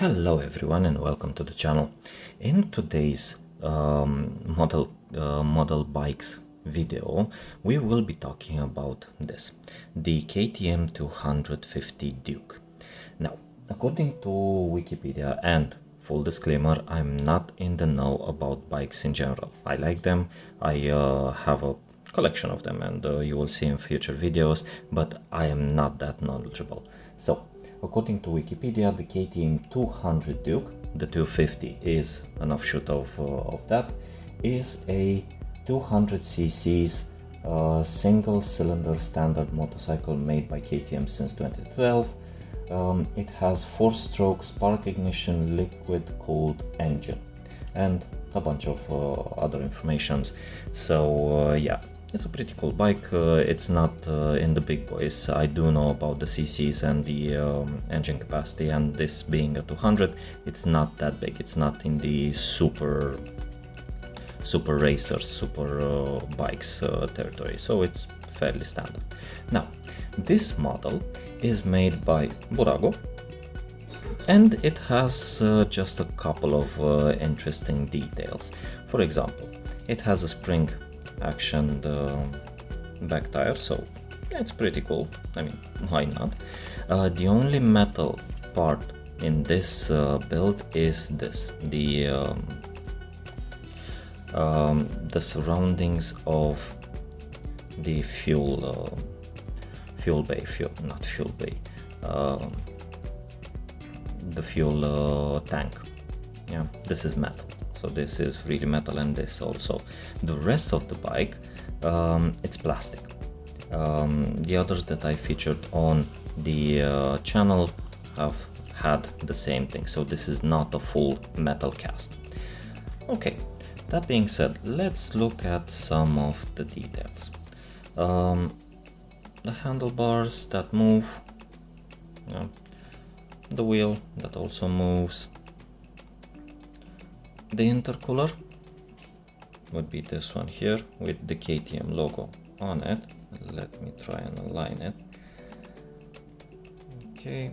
Hello everyone and welcome to the channel. In today's model bikes video, we will be talking about this, the KTM 250 Duke. Now, according to Wikipedia, and full disclaimer, I'm not in the know about bikes in general. I like them, I have a collection of them, and you will see in future videos, but I am not that knowledgeable. So according to Wikipedia, the KTM 200 Duke, the 250 is an offshoot of that, is a 200cc's single-cylinder standard motorcycle made by KTM since 2012. It has 4-stroke spark ignition liquid-cooled engine and a bunch of other informations. So yeah, it's a pretty cool bike. It's not in the big boys. I do know about the CCs and the engine capacity, and this being a 200, it's not that big. It's not in the super racers, super bikes territory, so it's fairly standard. Now, this model is made by Burago, and it has just a couple of interesting details. For example, it has a spring actioned back tire, so it's pretty cool. I mean, why not? The only metal part in this build is this, the surroundings of the fuel the fuel tank. Yeah, this is metal. So this is really metal, and this also. The rest of the bike, it's plastic. The others that I featured on the channel have had the same thing, so this is not a full metal cast. Okay, that being said, let's look at some of the details. The handlebars that move, yeah. The wheel that also moves. The intercooler would be this one here with the KTM logo on it. Let me try and align it. Okay.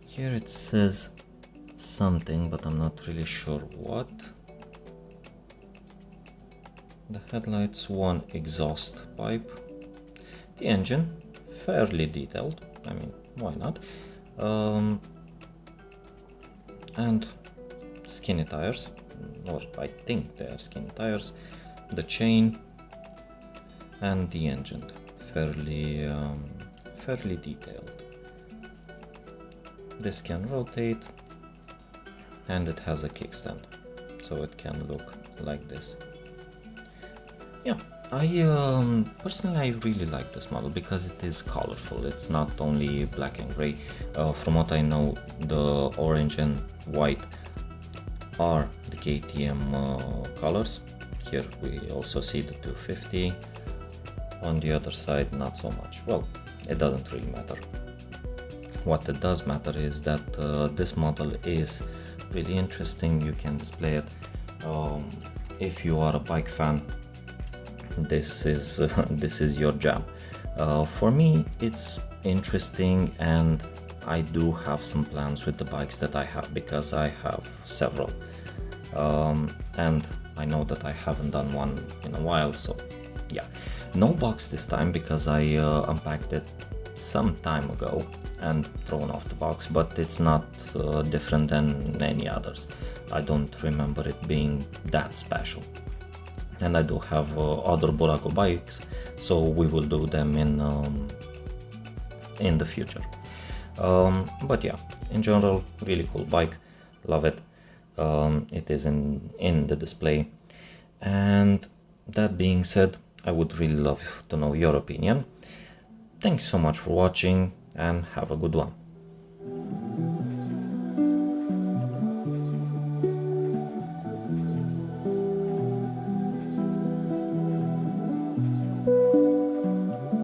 Here it says something, but I'm not really sure what. The headlights, one exhaust pipe. The engine, fairly detailed. I mean, why not? And skinny tires, or I think they are skinny tires. The chain and the engine, fairly detailed. This can rotate, and it has a kickstand, so it can look like this. Yeah, I personally I really like this model because it is colorful. It's not only black and gray. From what I know, the orange and white are the KTM colors. Here we also see the 250. On the other side, not so much. Well, it doesn't really matter. What it does matter is that this model is really interesting. You can display it. If you are a bike fan, this is your jam. For me, it's interesting, and I do have some plans with the bikes that I have, because I have several, and I know that I haven't done one in a while. So yeah, no box this time because I unpacked it some time ago and thrown off the box, but it's not different than any others. I don't remember it being that special. And I do have other Burago bikes, so we will do them in the future. But yeah, in general, really cool bike, love it. It is in the display, and that being said, I would really love to know your opinion. Thanks so much for watching, and have a good one.